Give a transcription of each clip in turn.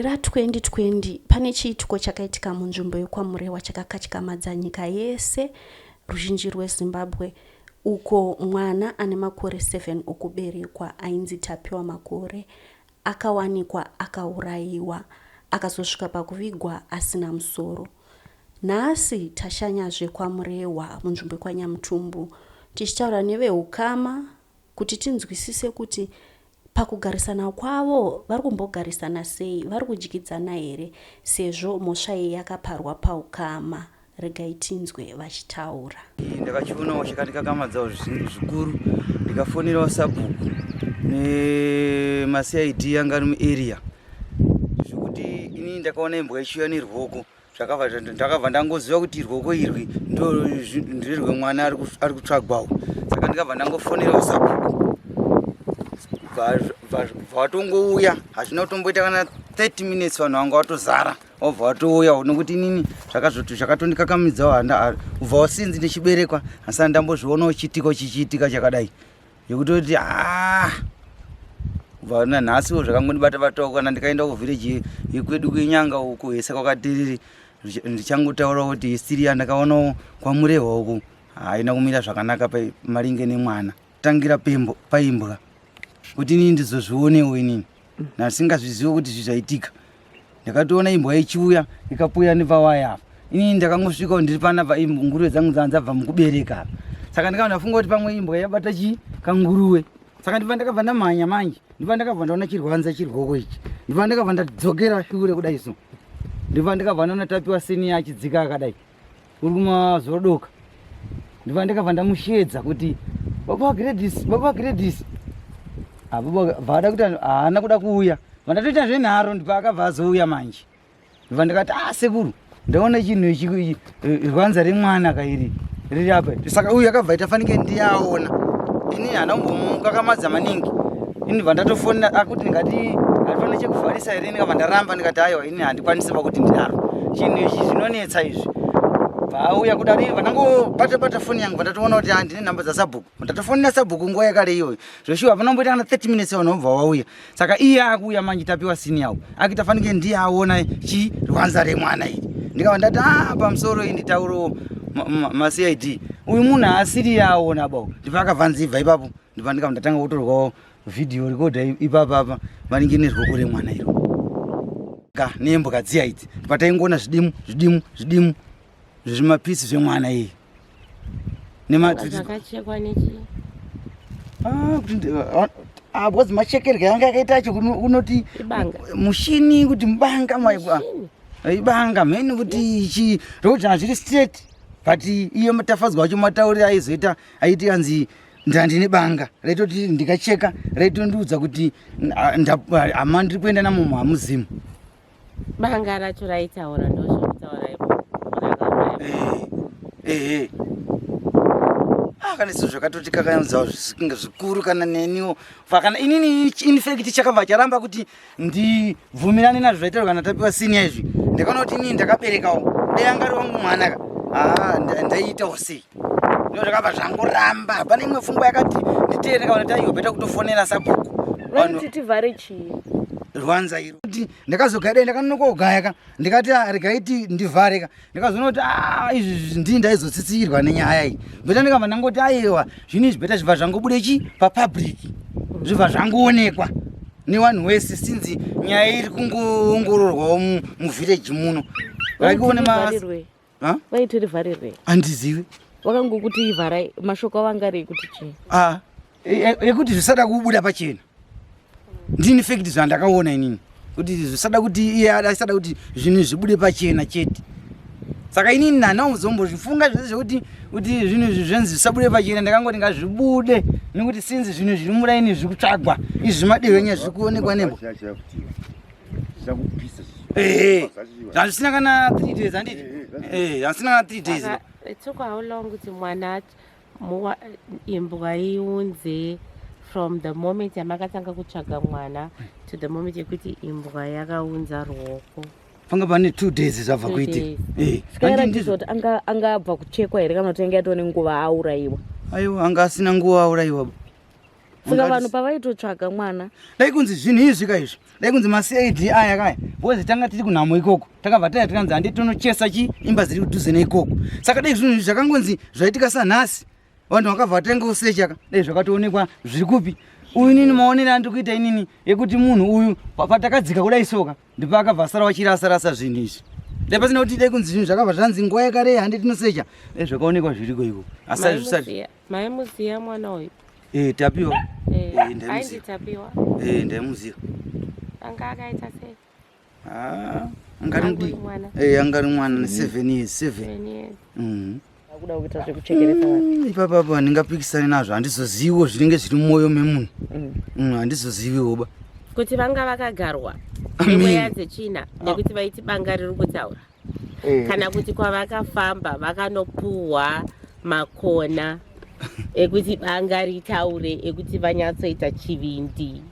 ra2020 pane chiitiko chakaitika munzvimbo YekwaMakore chakakatyamadza nyika yese, ruzhinji rweZimbabwe, uko mwana ane makore 7 okuberekwa ainzi Tapiwa Makore akawanikwa akaurayiwa akazosvika pakuvigwa asina musoro. Nhasi tashanyazve kwaMurewa munzvimbo yeKwaNyamutumbu tichitaura nevehukama kuti tinzwisise kuti pakugarisana kwavo vari kumbogarisana sei, vari kudyidzana here, sezvo mhosva iyi yakaparwa paukama. Regai tinzwe vachitaura. Ndakachionawo chakandikakamadzawo zvikuru, ndikafonerawo sabhuku neMaCID yanga ari muarea zvekuti ini ndakaona imbwa ichiuya nerwoko, ndakabva ndangoziva kuti rwoko irwi nderwe mwana ari kutsvagwawo, saka ndikabva ndangofonerawo sabhuku vatongouya. Hazvina kutomboita kana 30 minutes vanhu vanga vatozara wabva watouya, nokuti inini zvakatondikakamidzawo ubva wasinzi ndichiberekwa, asi ndambozvionawo chitiko chichiitika chakadai yekutoti ubva nanhasiwo zvakangondibata batawo kana ndikaenda kuvhireji yekwedu kwenyanga uku hesa kwakatiriri, ndichangotaura kuti histiri yandakaonawo kwaMurewa uku haina kumira zvakanaka maringe nemwana, tangira paimbwa kuti inini ndizozvionewo inini nasingazvizivo kuti zvizvaitika. Ndakatoona imbwa ichiuya ikapuya nepawaya apa, inini ndakangosvikawo ndiri panapa nguruve dzangu dzanzabva mukubereka, saka ndikabva ndafunga kuti pamwe imbwa yabata kanguruve, saka ndibva ndakabva ndamhanya manje, ndibva ndakabva ndaona chirwanza chirwoko ichi, ndibva ndakabva ndadzokera shure kudai so, ndibva ndakabva ndaona Tapiwa seni achidzika akadai uri kumazodoka, ndibva ndakabva ndamushedza kuti baba gredis vada kuti haana kuda kuuya, vandatoita zvenharo ndipo akabva azouya manje. Ndibva ndikati sekuru ndaona chinhu ichi rwanza remwana kairi riri apa, saka uyu akabva itafanike ndiyaona, ini haana kumbomukakamadza maningi. Ini ndibva ndatofonera akuti ndingati handifane chekuvharisa here, ndikabva ndaramba ndikati aiwa ini handikwanisi pakuti ndinaro chinhu ichi zvinonetsa izvi. Vauya kudari vandangobata foni yangu vandatoona kuti handine nhamba dzasabhuku, ndatofonera sabhuku nguva yakare iyoyo zvoshuwa panomboita kana 30 minutes vanhu vobva vauya, saka iye akuuya manje Tapiwa sini yawo akitafanike ndiye aona chirwanza remwana iri. Ndikabva ndati pamusoro iyi nditauro maCID uyu munhu asiri yaona bawo, ndibva akabva nzibva ipapo, ndibva ndikabva ndatanga kutorwawo vhidhiyo rekodha ipapapa maringe nerwoko remwana iro nembwa dziya idzi, ndibva taingoona zvidimu zvezvimapisi zvemwana iyi zvakachekwa nechi because machekerwe yanga yakaita acho kunoti mushini kuti mubanga ibanga mheni kuti ichi rokuti hazviri straight, but iyo tafadzwa wacho matauriro aizoita aiti anzi ndandine banga raitoti ndikacheka raitondiudza kuti hama ndiri kuenda namo hamuzimu. Banga racho raitaura ndozvokutaura kana izvo zvakatoti kakayanzawo zvisinga zvikuru kana neniwo fakana inini infekti chakabva charamba kuti ndibvumirane nazvo zvaitarwa kana Tapiwa senior izvi, ndakaona kuti inini ndakaberekawo dai angari wangu mwana ndaitawo sei, ndo zvakabva zvangoramba. Pane imwe pfungwa yakati nditeere ndikaona kuti aiwa beta kutofonera sabhuku vanoti tivhare chii rwanza iro, kuti ndakazogara ndakanokogayaka ndikati regaiti ndivhareka, ndikazoona kuti izvi ndii ndaizotsitsirwa nenyaya iyi, beta ndikabva ndangoti aiwa zvino izvi beta zvibva zvangobude papublic, zvibva zvangoonekwa nevanhu wese sinzi nyaya iri kungoongororwawo muvhireji muno. Vaiti rivharirwe handizivi, wakangokuti ivharai mashoko avangarei kuti chii yekuti zvisada kubuda pachena. Ndini fakti zvandakaona inini kuti zvisada kuti iye asada kuti zvinhu zvibude pachena chete, saka inini ndanazombozvifunga zvese zvekuti zvinhu zvenzi zvisabude pachena, ndakangoti ngazvibude nekuti sinzi zvinhu zviri muraini zviri kutsvagwa izvi zvimadehwenya zviri kuonekwa nembo hazvisina kana 3 days handiti hazvisina kana 3 days. It took how long kuti mwana imbwa iunze from the moment yamakatanga kutsvaga mwana to the moment yekuti imbwa yakaunza rwoko? Panga pane 2 days zvabva kuitika. Sikaratidza kuti angabva kuchekwa here kana kuti anga yatone nguva aurayiwa? Aiwa, anga asina nguva aurayiwa. saka vanhu pavaitotsvaga mwana dai kunzi zvinhu izvi kaizvo dai kunzi maCID aya kaya bozi tanga tiri kunhamo ikoko takabva taya tikanzi handi tonochesa imba dziri kudhuze neikoko saka dai zvinhu zvakangonzi zvaitika sanhasi vanhu vakabva vatanga kusechaka dai zvakatoonekwa zviri kupi uyu nini maonero andiri kuita inini yekuti munhu uyu patakadzika kudai soka ndipo akabva asara wachirasa zvinhu izvi dai pasina kuti dai kunzi zvinhu zvakabva zvanzi nguva yakarei handi tinosecha dai zvakaonekwa zviriko iko asati zvisati maimuziya mwana uyu Tapiwa ainzi Tapiwa ndaimuziya anga akaita sei angari mudiki angari mwana 7 years kuda kuita zvekuchekeresa vanhu ipapapa handingapikisani nazvo handizoziviwo zvinenge zviri mumwoyo memunhu handizoziviwoba kuti vanga vakagarwa nemweya dzechina nekuti vaiti banga riri kutaura kana kuti kwavakafamba vakanopuhwa makona ekuti banga ritaure ekuti vanyatsoita chivindi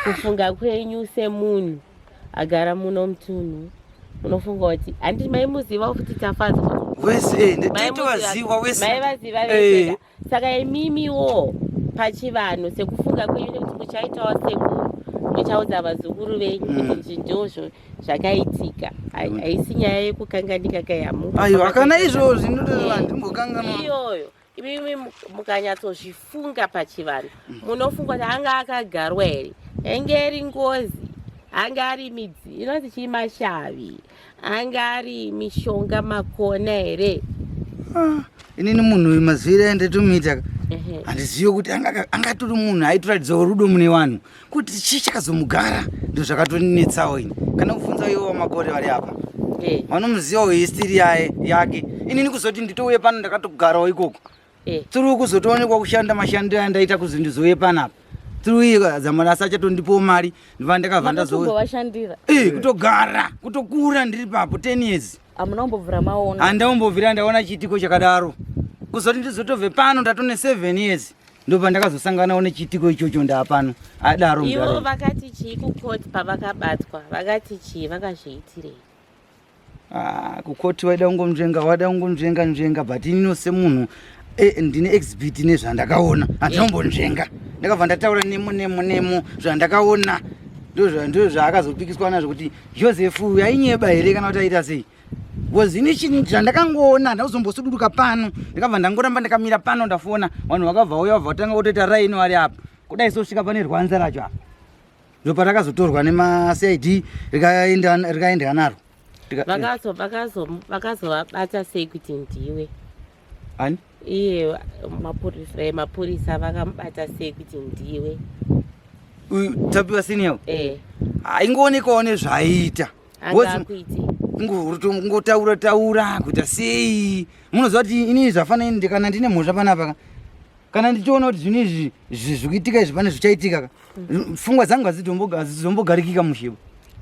kufunga kwenyu semunhu agara muno mutunhu unofunga kuti handi maimuziva kuti tafadzwa wese ndetovaziva wese maivaziva vese saka imimiwo pachivanhu sekufunga kwenyu nekuti muchaitawo sekuru muchaudza vazukuru venyu kuti ndizvo zvakaitika haisi nyaya yekukanganika kayamu aiwa kana izvozvo ndimbokanganwa iyoyo imimi mukanyatsozvifunga pachivanhu munofunga kuti anga akagarwa here enge iri ngozi anga ari midzi inonzi chii mashavi anga ari mishonga makona here inini munhu uyu maziviro aindatomuita handizivi kuti angatori munhu aitoratidzawo rudo mune vanhu kuti chii chakazomugara ndo zvakatonetsawo ini kana kubvunza iwo Makore vari apa vanomuzivawo histiri yake inini kuzoti nditouye pano ndakatogarawo ikoko tiri kuzotoonekwa kushanda mashandiro andaita kuzi ndizouye panapa tiri zamana asachatondipawo mari ndiva ndakabva ndazovashandira kutogara kutokura ndiri papo 10 years hamunaombobvira maona handaumbobvira ndaona chiitiko chakadaro kuzoti ndizotobve pano ndatone 7 years ndopa ndakazosanganawo nechiitiko ichocho ndaapano adaro ivo vakati chii kukoti pavakabatwa vakati chii vakazviitirei kukoti wada ungomzvenga but inino semunhu ndine exhibit nezvandakaona handinombonzvenga ndakabva ndataura nemo zvandakaona ndo zvaakazopikiswa nazvo kuti Joseph uyu ainyeba here kana kuti aita sei because ini chinhu zvandakangoona ndauzombosuduluka pano ndakabva ndangoramba ndakamira pano ndafona vanhu vakabva uya vabva vatanga kutoita raini vari apa kudai sosvika pane rwanza racho apa ndopatakazotorwa nemaCID rikaendwa naro vakazovabata sei kuti ndiwe ani iye mapurisa vakamubata sei kuti ndiwe Tapiwa senior aingoonekawo nezvaiita ngotaura kuita sei munoziva kuti inini zvafanira kana ndine mhosva panapa kana ndichiona kuti zvinhu izvi zvikuitika izvi pane zvichaitika pfungwa dzangu hadzizombogarikika mushibo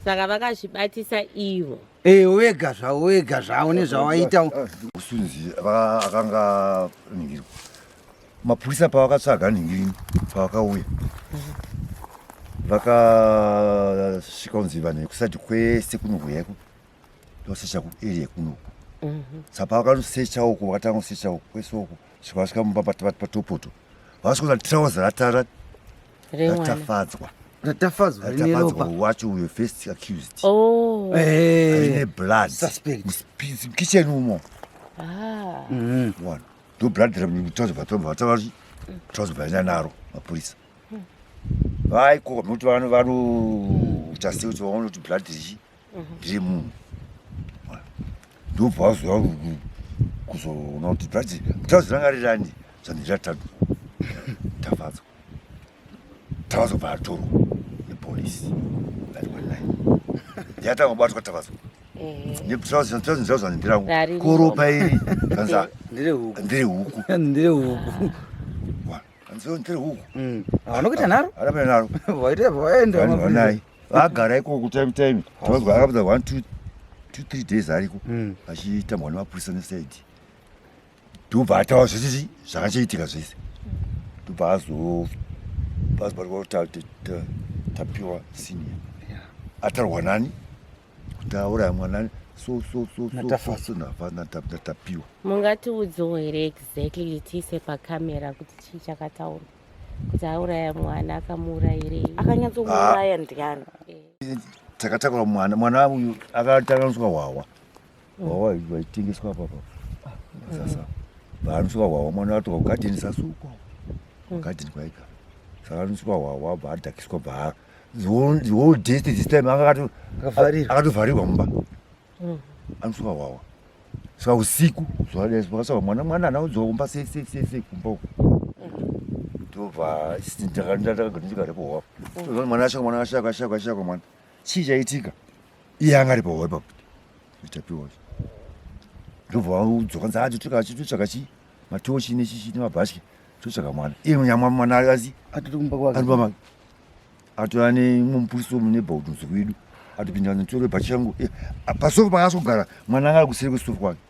saka vakazvibatisa ivo wega zvavo nezvavaita usunzi akanga ningirwa mapurisa pavakatsvaga ningirini pavakauya vakasvika kunzi vanhu vekusati kwese kunohuyako ndosecha kuarea kunoku saka pavakanosecha uko vakatanga kusecha uko kwese uko zvikasvika patopoto vakasvika kuti trouza ratara ratafadzwa wacho uyo first accused aine blood kitchen umo ndo blood trouza vaina naro mapurisa vaikoka nokuti vanoita sei kuti vaone kuti blood ndiri munhu ndobva vazoa kuzoona kuti blood trouza ranga rirani zvandiratatu tafadzwa tavazobva atorwa nepolisi ndiyatanga kubatwa tavazwa nepuzvandirangu koropa iri ndire huku ndire huku vanokuita naro arapana naro vaendaanai vagara ikoko time tavazwa akapedza 1 2 3 days ariko achitambwa nemapurisa nesaidi ndobva ataura zvesezi zvakachiitika zvese ndobva azobazibarikwa kuti Tapiwa senior atarwa nani kuti auraya mwanani natapiwa mungatiudzowo here exactly tiise pakamera kuti chii chakataurwa kuti auraya mwana akamuurayirei. Akanyatsomuuraya ndiani? Takatakura mwana uyu akatanoswa wawa vaitengeswa papa sasa vaanoswa wawa mwana atoka kugadheni sasukwa kugadheni kwaika saka anoswa wawa bva adhakiswa bva the whole day this time akatovharirwa mumba anoswa wawa saka usiku zvakasaka mwana anaudzokumba sei kumba uku tobva ndakagarepo wapo mwana ashakwa mwana chii chaitika iye anga ari pahowe papo Tapiwa ndobva udzoka nzatotsvaka chi matochi nemabhaski totsvaka mwana iye mwana asi atoma atova nemumupurisi womunebhauti muzuku wedu atopinda notore bhachi yangu pasofa pakasogara mwana anga ari kuseri kwesofa kwake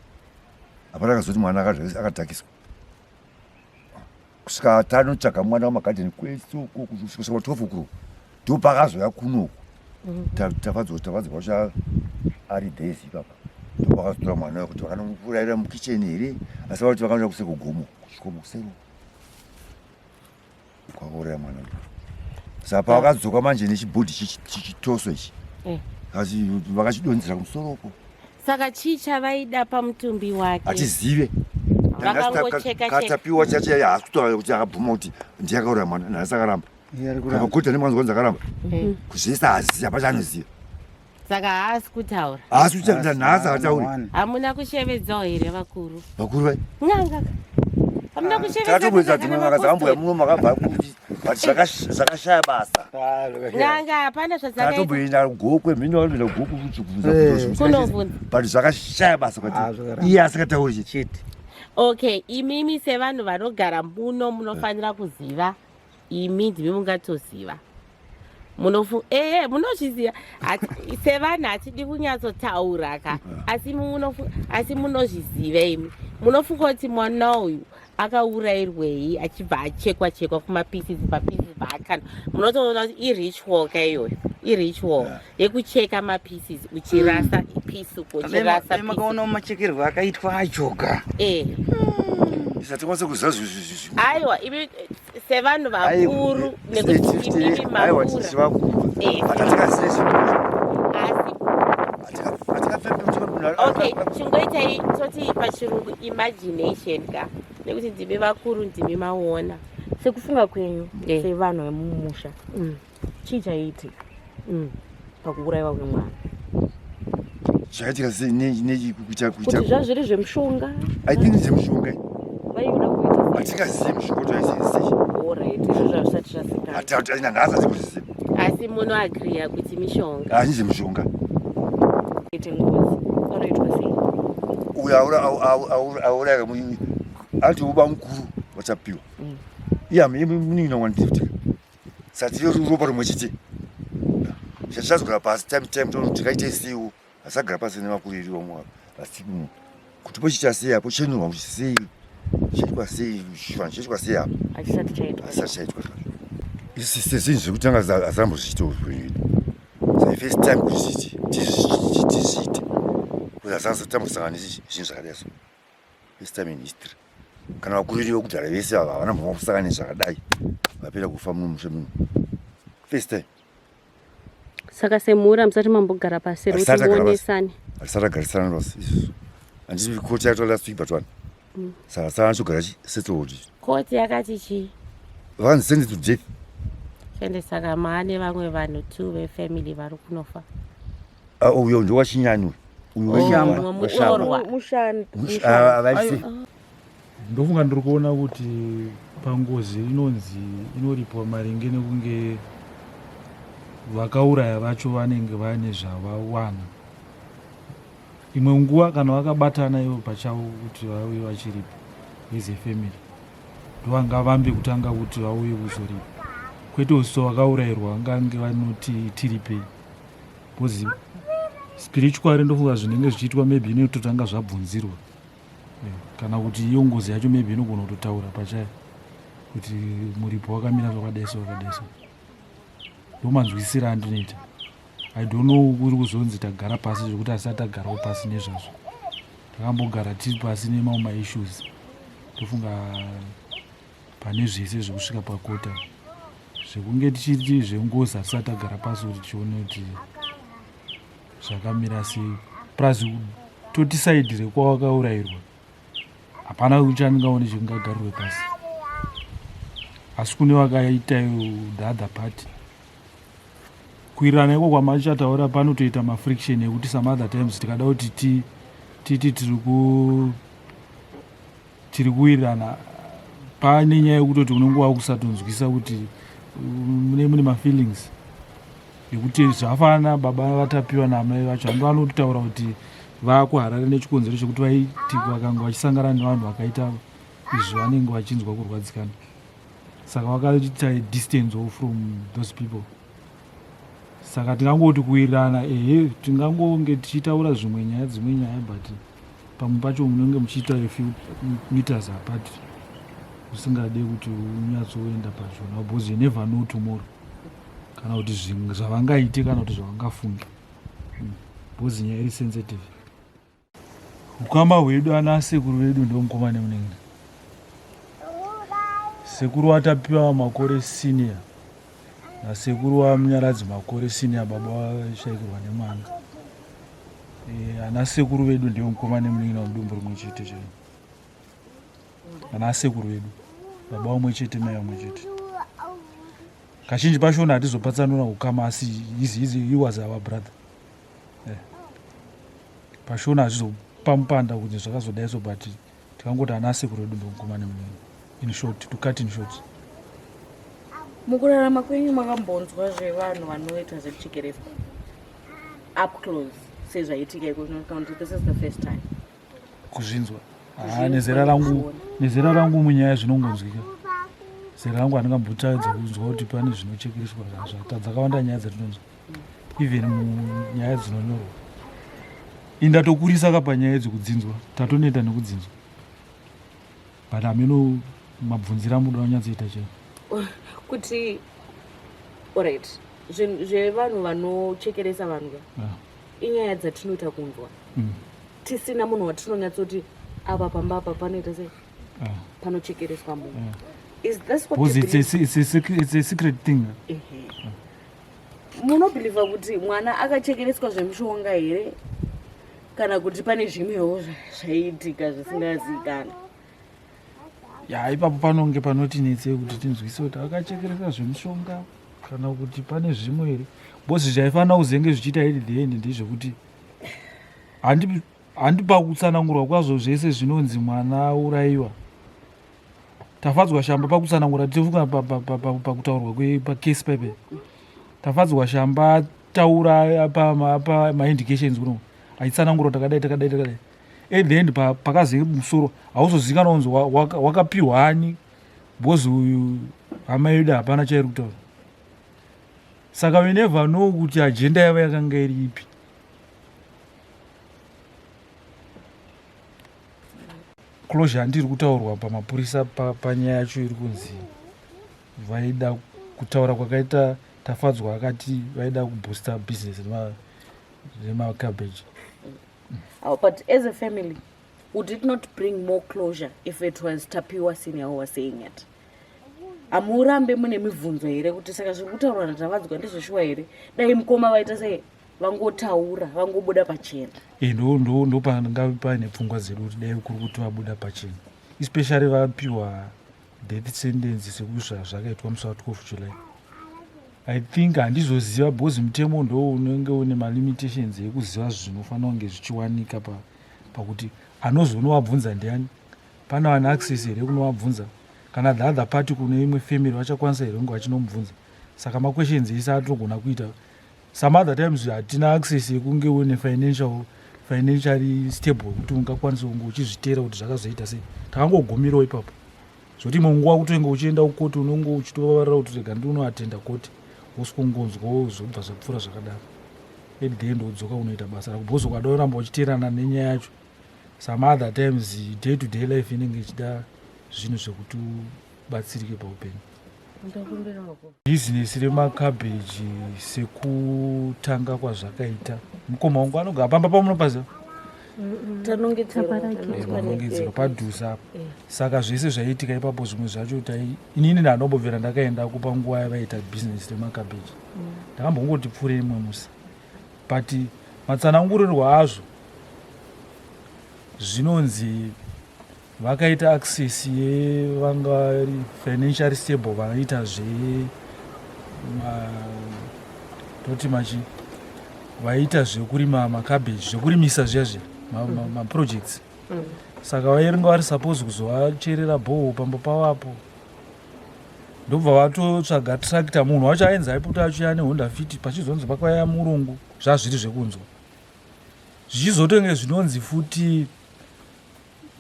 hapana akazoti mwana akadhakiswa kusvika tanotsvaga mwana wamagadheni kwesoko kusvika 12 o'clock ndopakazoya kunoku tafadzwa kwacho ari dhezi papa ndopakazotora mwana wekuti vakanomupurayira mukicheni here asi vakati vakaenda kusekugomo kusvikomo kusero kwakauraya mwana saka pavakadzoka manje nechibhodhi chichitoso ichi asi vakachidonzera kumusoropo. Saka chii chavaida pamutumbi wake? Hatizive. Katapiwa chacho haasi kutaura kuti akabvuma kuti ndiye akauraya mwana nhasi akaramba. Akakuta nemwanzo kwanza akaramba. Kuzvese hazizi hapana anoziva. Saka haasi kutaura. Haasi kutaura nhasi hatauri. Hamuna kushevedzawo here vakuru? Vakuru vai? Nyanga. Hamuna kushevedza. Tatobwedza dzimwe makazambuya muno makabva kuti zvakashaya basa. Nyanga hapana zvadzakaita. Tatobwenda gokwe mhino vanobvenda goku kuchibvunza. Kunobvunza. But zvakashaya basa kwati. Iye asikatauri chete. Okay, imimi sevanhu vanogara muno munofanira kuziva. Imi ndimi mungatoziva. Munozviziva. Sevanhu hatidi kunyatsotaura ka. Asi munozviziva imi. Munofunga kuti mwana uyu akaurayirwei achibva achekwa kumapieces paakana. Munotoona kuti iritual ka iyoyo. Iritual yekucheka mapieces uchirasa ipiece uchirasa piece. Makaona machekerwo akaitwa ajoga. Satikwanise kuziva aiwa ivi sevanhu vakuru nekuti ivi makura. Okay, chingoitai toti pachirungu imagination ka nekuti ndimi vakuru ndimi maona. Sekufunga kwenyu sevanhu vemumusha chii chaiitika pakuurayiwa kwemwana? Zvaitika sei kuti zvazviri zvemushonga? I think zvemushonga vaida kuita hatingazivi mushonga kuti aisei alright izvo zvisati zvazikanwa hatina nhasi atikuziziva asi munoagriya kuti mishonga hani zvemushonga ite ngozi anoitwa sei uyo auraya ati uba mukuru wachapiwa iye munin'ina wandiriutika sati ropa rimwe chete zvatizazogara pasi time tikaite siwo asagara pasi nemakuriri wamwaka asi kuti pochiita sei apo chenurwa sei chaitwa sei chivanhu chaitwa sei apo achisati chaitwa isi zvinhu zvekutanga hazambozviita upenyu hwedu sai first time kuti tizviite kuti hazatambosangana nezvinhu zvakadai so first time in history kana vakuriri vekudhara vese havana mvuma kusangana nezvakadai vapera kufa muno mushe muno first time. Saka semhuri hamusati mambogara pasi kuti muonesane? Hatisati agarisana rose izvozvo handiti koti yaitwa last week but one saka saka anchogara settled. Koti yakati chii? Vanhu send to death. Ende saka maane vamwe vanhu tu vefamily vari kunofa. Uyo ndowachinyanywe uyu mushamba avaisi. Ndofunga ndiri kuona kuti pangozi inonzi inoripwa maringe nekunge vakauraya vacho vanenge vane zvavawana. Imwe nguva kana vakabatana ivo pachavo kuti vauye vachiripa as a family ndovanga vambe kutanga kuti vauye kuzoripa kwete so vakaurayirwa vangange vanoti tiripei because spiritual ndofunga zvinenge zvichiitwa maybe inototanga zvabvunzirwa kana kuti iyo ngozi yacho maybe inogona kutotaura pachayo kuti muripo wakamira zvakadai so ndomanzwisira andinoita. I don't know kuri kuzonzi tagara pasi zvekuti asati tagarawo pasi nezvazvo takambogara tiri pasi nemamwe maissues ndofunga pane zvese zvekusvika pakota zvekunge tichiti zvengozi hatisati tagara pasi kuti tione kuti zvakamira sei plus toti saidi rekwawakaurayirwa hapana uchandingaone chingagarirwe pasi asi kune wakaitayo the other party kuwirirana iko kwamachataura panotoita mafriction ekuti some other times tikada kuti titi tiri kuwirirana pane nyaya yekutoti unenge wakusatonzwisa kuti mune mafeelings ekuti zvafana baba vatapiwa namai vacho hando vanotaura kuti vakuharare nechikonzero chekuti vaiti vakanga vachisangana nevanhu vakaita izvi vanenge vachinzwa kurwadzikana saka vakaita distance from those people. Saka tingangoti kuwirirana tingangonge tichitaura dzimwe nyaya but pamwe pacho munenge muchiita a few meters apart usingade kuti unyatsoenda pachona because you never know tomorrow kana kuti zvavangaite kana kuti zvavangafunga because nyaya iri sensitive. Ukama hwedu ana sekuru vedu ndomukoma nemunenge sekuru watapiwa makore senior nasekuru wamunyaradzi makore senior baba washaikirwa nemwana ana sekuru vedu ndiwo mukoma nemunenge mudumbu rimwe chete chaiwo ana sekuru vedu baba umwe chete mai umwe chete kazhinji pachona hatizopatsanura ukama asi he was our brother pachona hatizopamupanda kuti zvakazodaiso but tikangoti ana sekuru vedu ndomukoma nemunenge in short, to cut in short. Mukurarama kwenyu makambonzwa zvevanhu vanoita zvekuchekererwa up close sezvaitika ikonokuti this is the first time kuzvinzwa nezera rangu munyaya zvinongonzwika zera rangu handingambotadza kunzwa kuti pane zvinochekereswa dzakawanda nyaya dzatinonzwa even munyaya dzinonyorwa indatokurisa kapanyaya dzekudzinzwa tatonoita nekudzinzwa but ameno mabvunzira muda wanyatsoita chaiwo kuti alright zvevanhu vanochekeresa vanhu inyaya dzatinoita kunzwa tisina munhu watinonyatsoti apa pamba apa panoita sei panochekereswa munhu is this what it's a secret thing munobhilivha kuti mwana akachekereswa zvemushonga here kana kuti pane zvimwewo zvaiitika zvisingazivikana ipapo panonge panotinetse kuti tinzwise kuti akachekeresa zvemushonga kana kuti pane zvimwe here bosi zvaifanira kuzenge zvichiita iri the end ndezvekuti handipa kutsanangurwa kwazvo zvese zvinonzi mwana urayiwa tafadzwa shamba pakutsanangura tifuka pakutaurwa pakesi paipe tafadzwa shamba taura pamaindications kuno aitsanangurwa takadai at the end pakaze musoro hauzozikanwa kunzi wakapiwa hani bhozi uyu hama yedu hapana chairi kutaura saka we never know kuti ajenda yavo yakanga iri ipi. Closure handiri kutaurwa pamapurisa panyaya yacho iri kunzi vaida kutaura kwakaita tafadzwa akati vaida kubooster business remacabbage. But as a family, would it not bring more closure if it was Tapiwa senior who was saying it? Amurambe mune mibvunzo here kuti saka zviri kutaurwa natavadzwa ndezveshuwa here dai mukoma vaita sei vangotaura vangobuda pachena. Ndo panga pane pfungwa dzedu kuti dai kuri kuti vabuda pachena, especially vapiwa death sentence sekusva zvakaitwa musi wa12 July. I think handizoziva because mutemo ndo unenge une malimitations ekuziva zvinofanira kunge zvichiwanika pakuti anozonowabvunza ndiani, pana vane access here kunovabvunza, kana the other party kune imwe family vachakwanisa here kunge vachinomubvunza. Saka maquestions ese atogona kuita. Some other times hatina access yekunge une financially stable kuti ungakwanisa kunge uchizviteera kuti zvakazoita sei. Takangogumirawo ipapo zvoti imwe nguva kutoinge uchienda kukoti unonge uchitovarira kuti rega ndiunoatenda koti usikungonzwawo zvobva zvapfuura zvakadaro. At the end wodzoka unoita basa rako because ukadoramba uchiteerana nenyaya yacho some other times day to day life inenge ichida zvinhu zvekuti ubatsirike paupenyu. Bhizinesi remakabheji sekutanga kwazvakaita, mukoma wangu anogara pamba pamunopaziva vanongedzerwa padhuze apo. Saka zvese zvaiitika ipapo zvimwe zvacho inini ndanombobvira ndakaenda kupa nguva yavaita bhizinesi remakabheji. Ndakambongoti pfurei imwe musi, but matsanangurirwa azvo zvinonzi vakaita access yevanga vari financially stable, vanoita toti machi vaita zvekurima makabheji, zvekurimisa zviya maprojects. Saka vairinga vari suppose kuzovacherera bhoho pambo pavapo, ndobva vatotsvaga tractor. Munhu wacho ainzi aipota achiuya neHonda Fit, pachizonzi pakauya murungu, zvazviri zvekunzwa. Zvichizotenge zvinonzi futi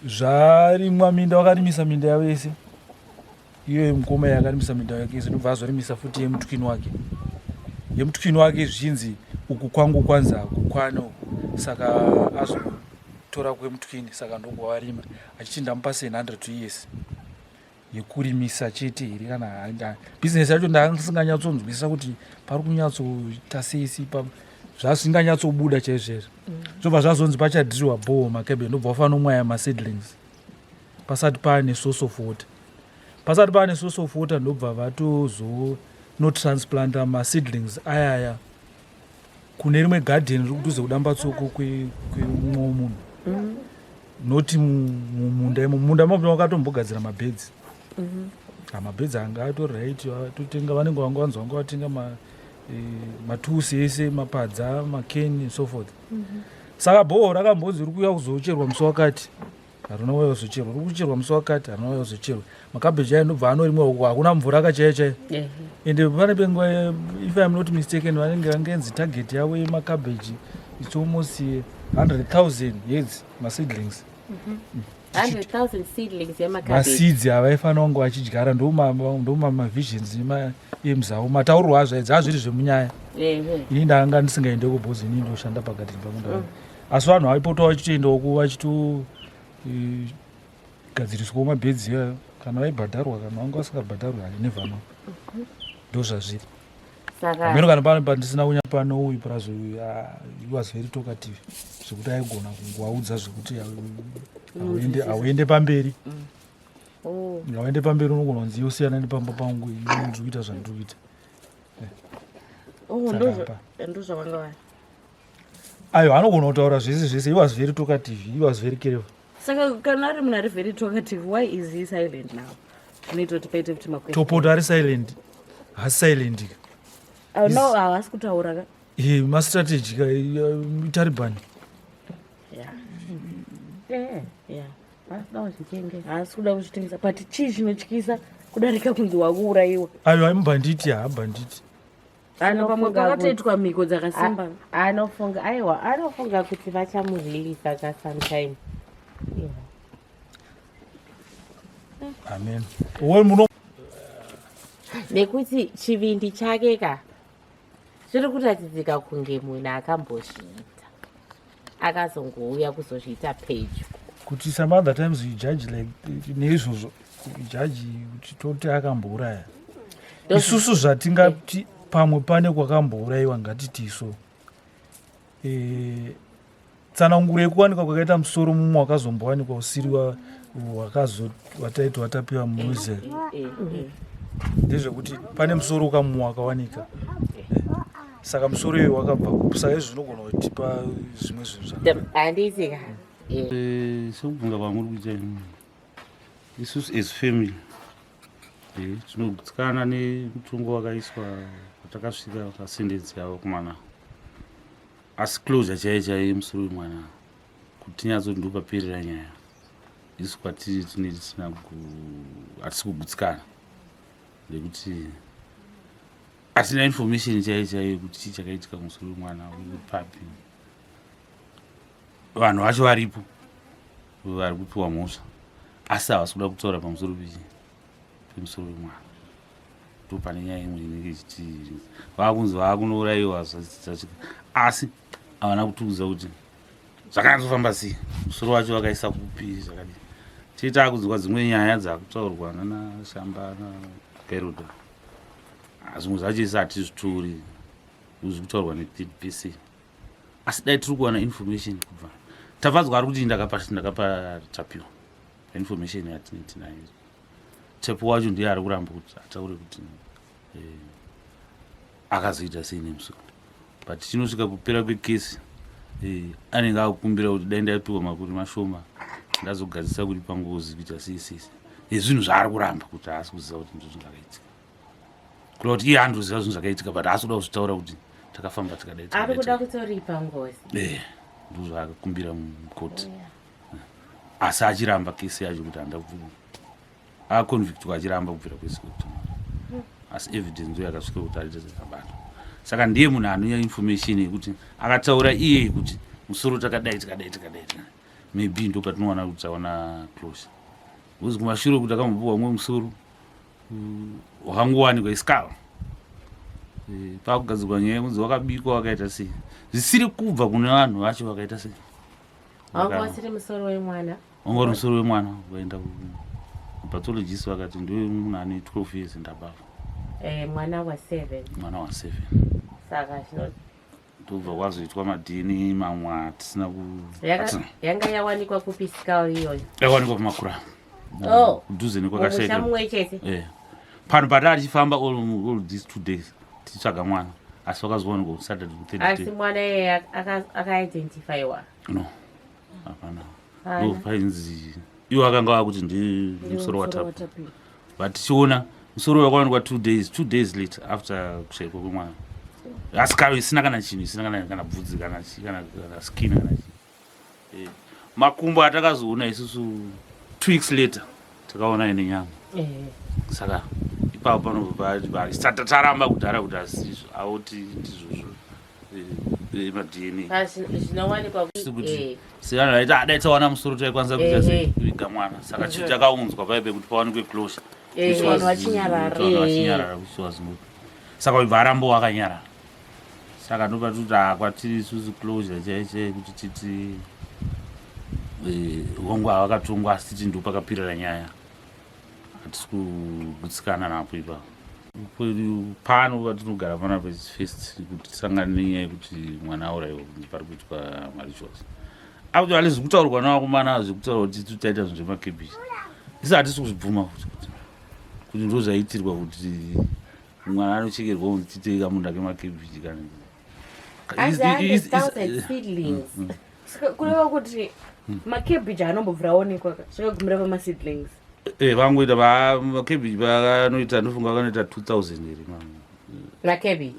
zvarimwa minda, wakarimisa minda yavo yese, iyo mukoma yakarimisa minda yake yese, ndobva azorimisa futi yemutyini wake zvichinzi uku kwangu kwanza kukwano. Saka azotora kwemutyini, saka ndokwavarima achichi ndamupa 100 years yekurimisa chete here. Kana bhizinesi yacho ndasinganyatsonzwisisa kuti pari kunyatsoita seisi, zvasinganyatsobuda chaizvezvo. Zvobva zvazonzi pachadhirirwa bhoho makabheji, ndobva wafanira mwaya maseedlings pasati paane source of water. Pasati paane source of water ndobva vatozonotransplanter maseedlings ayaya kune rimwe garden riri kudhuze kudambatsoko kwemumwe munhu, noti mumunda imo. Munda imo wakatombogadzira mabhedzi. Mabhedzi anga atori right, vatotenga, vanenge vanga vanzi vanga vatenga matusi ese, mapadza, makeni and so forth. Saka bhoho rakambonzi riri kuuya kuzocherwa musi wakati, harina waya kuzocherwa, riri kucherwa musi wakati, harina waya kuzocherwa. Makabheji aya ndobva anorimwa uko, hakuna mvura kachaiyo. Ende pane penguva, if I am not mistaken, vanenge vangenzi target yavo yemakabheji it's almost 100,000 heads maseedlings. 100,000 seedlings yemakabeji. Maseeds avaifanira kunge vachidyara, ndomamavisions emuzavo. Mataurirwo azvo zviri zvemunyaya. Ini ndanga ndisingaende kubhozi, ini ndoshanda pakati pamunda. Asi vanhu vaipota vachitoenda uko vachitogadziriswawo mabhedzi iyayo, kana vaibhadharwa kana vanga vasingabhadharwa, I never know. Ndo zvazviri. Meno kana pano pandisina kunya pano uyu prazvo, he was very talkative, zvekuti aigona kungoaudza zvekuti hauende pamberi. Hauende pamberi unogona kunzi yosiyana nepamba pangu, ndiri kuita zvandiri kuita. Ndo zvavanga vari. Ayo anogona kutaura zvese zvese. He was very talkative, he was very careful. Saka kana ari munhu ari very talkative, why is he silent now? Zvinoita kuti paite kuti makwestion. Topota ari silent, haasi silent. No, haasi kutaura ka. Mastrategy Taliban. Haasi kuda kuzvitengesa, but chii chinotyisa kudarika kunzi wakuurayiwa? Ayo aimubhanditi, haabhanditi. Pamwe pakatoitwa mhiko dzakasimba. Anofunga kuti vachamurilisa ka sometime. Amen. Nekuti chivindi chake ka zviri kuratidzika kunge munhu akambozviita, akazongouya kuzozviita pedyo. Kuti some other times you judge like neizvozvo, judge uchitoti akambouraya. Isusu zvatingati pamwe pane kwakambourayiwa ngatiti so. Tsananguro yekuwanikwa kwakaita musoro mumwe wakazombowanikwa usiri wataitwa Tapiwa muze. Ndezvekuti pane musoro ukamumwe wakawanika. Saka musoro iyoyo wakabva kupi, saka izvi zvinogona kutipa zvimwe zvinhu handisi ka. Sekubvunza kwamuri kuita isusu as family tinogutsikana nemutongo wakaiswa watakasvika pasendensi yavo kumana, asi closure chaiyo chaiyo yemusoro wemwana kuti tinyatsoti ndopaperera nyaya. Isu kwatiri hatisi kugutsikana nekuti hatina information chaiyo chaiyo kuti chii chakaitika musoro wemwana papi. Vanhu vacho varipo vari kupiwa mhosva, asi havasi kuda kutaura pamusoro pemusoro wemwana. Ndo pane nyaya imwe inenge ichiti vakunzi vakunourayiwa zvachika, asi havana kutiudza kuti zvakanyatsofamba sei, musoro wacho vakaisa kupi zvakadii. Tiita kunzwa dzimwe nyaya dzakutaurwa nana Shamba naGeruda, zvimwe zvacho isi hatizvitori, zviri kutaurwa ne3rd person. Asi dai tiri kuwana information kubva tafadzwa ari kuti ndakapa Tapiwa information yatinayo. Tapiwa wacho ndiye ari kuramba kuti ataure kuti akazoita sei nemusoro, but chinosvika kupera kwekesi anenge akukumbira kuti dai ndaipiwa makuru mashoma ndazogadzisa kuti pangozi kuita sei. Zvinhu zvaari kuramba kuti haasi kuziva kuti ndizvo zvakaitika, kuda kuti iye andoziva zvinhu zvakaitika, but haasi kuda kuzvitaura kuti takafamba tikadai. Ari kuda kutoripa ngozi. Ndizvo zvaakakumbira mukoti, asi achiramba kesi yacho kuti handa aconvictwa achiramba kubvira kwese kuti asi evidence ndo yakasvika kuti aite zvakabatwa. Saka ndiye munhu anonyanya information yekuti akataura iye kuti musoro takadai maybe ndo patinowana kuti taona closure. Uzi kumashure kuti akambopuwa umwe musoro wakangowanikwa iskala pakugadzirwa nyaya yekunzi wakabikwa wakaita sei, zvisiri kubva kune vanhu vacho vakaita sei. Wasiri musoro wemwana, ongori musoro wemwana waenda kupathologist vakati ndiwe munhu ane 12 years ndabava. Mwana wa 7. Mwana wa 7. Saka zvino ndobva kwazoitwa madini mamwe atisina yanga yawanikwa kupi skull iyoyo? Yawanikwa kumakura. Kudhuze nekwakashayika. Mushamwe chete. Pano patari chifamba all these 2 days titsvaga mwana, asi wakazowanikwa ku Saturday 30 days. Asi mwana yeye aka-identifyiwa? No, hapana. No, painzi iwo akanga vakuti ndi musoro wa Tapiwa, but tichiona musoro wakawanikwa 2 days later after kushaikwa kwemwana. Asi karo isina kana chinhu, isina kana bvudzi kana skin kana chinhu. Makumbo atakazoona isusu 2 weeks later takaona ine nyama. Saka ipapo panobva taramba kudhara kuti asizvo auti ndizvozvo madna. Zvinowanikwa kuti sevanhu vaiti adai tawana musoro taikwanisa kuita sekuviga mwana, saka chii takaunzwa paipe kuti pawanikwe closure. Vanhu vachinyarara. Saka ubva arambo wakanyarara. Saka ndopa kuti kwatiri isusu closure chaichai kuti titi hongu havakatongwa asi titi ndo pakapirira nyaya, hatisi kugutsikana napo ipapo. Pano patinogara pana first kuti tisangane nenyaya yekuti mwana aurayiwa pari kuitwa marituals. Akuti halizi kutaurwa navakomana zvekutaura kuti titaita zvinhu zvemakebhichi. Isi hatisi kuzvibvuma kuti ndo zvaitirwa kuti mwana anochekerwa kunzi titeika munhu ake makebhichi kana kureva kuti makebhichi anombobvira aonekwa zvakagumira pamaseedlings. Vangoita makebhichi vakanoita, ndofunga vakanoita 2000 iri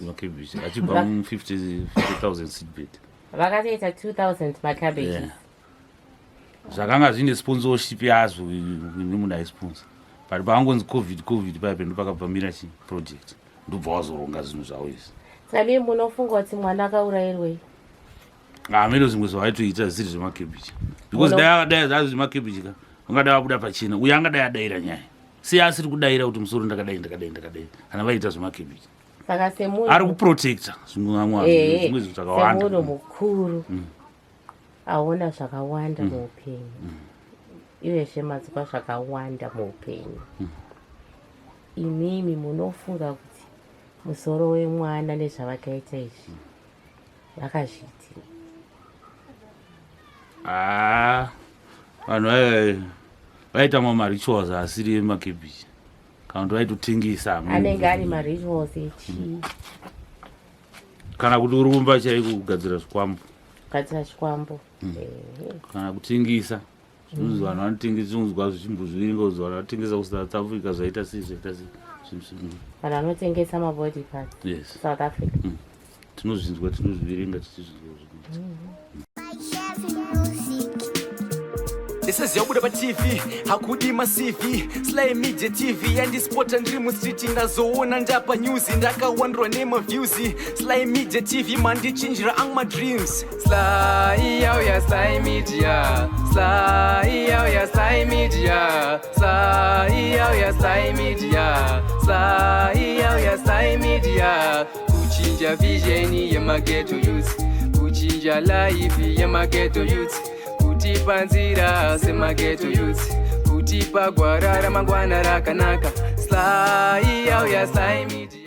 makebhichi achibva mu 50,000 seedbed. Vakatoita 2000 makebhichi. Zvakanga zvine sponsorship yazvo nemunhu aisponsor, but paangonzi covid paipe ndo pakabvamira project, ndobva wazoronga zvinhu zvavo izvi. Saka munofunga kuti mwana akaurayirwei? Mero zvimwe zvavaitoita zvisiri zvemakebhichi, because dai akadai zvazvo zvemakebhichi ka ungadai wabuda pachena, uye angadai adayira nyaya. Sei asiri kudayira kuti musoro ndakadai kana vaita zvemakebhichi. Saka semunhu ari kuprotecta zvimwe zvinhu zvakawanda. Semunhu mukuru aona zvakawanda muupenyu, iyezve madzikwa zvakawanda muupenyu. Imimi munofunga kuti musoro wemwana nezvavakaita izvi vakazviitira? Vanhu vaita marituals asiri emakebhichi, kana kuti vaitotengesa. Anenge ari marituals echii? Kana kuti uri kumba chaiko kugadzira zvikwambo. Kugadzira zvikwambo. Kana kutengesa. Zvinhu vanhu vanotengesa zvinonzwa zvichimbozviringa kuti vanhu vanotengesa kuSouth Africa zvaita sei. Vanhu vanotengesa mabody parts. Yes. South Africa. Tinozvinzwa, tinozviverenga tichizvinzwa. Ndisaziyabuda pa-TV hakudi ma-CV Sly Media TV yandispota ndiri mustreet ndazoona ndapa news ndakawandwa nema-views Sly Media TV mandichinjira ang ma-dreams Sly ya Sly Media Sly ya Sly Media Sly ya Sly Media Sly ya Sly Media kuchinja vision yema-ghetto youth kuchinja life yema-ghetto youth kutipa nzira sema-ghetto youth kutipa gwara ramangwana rakanaka Sly ya Sly Media.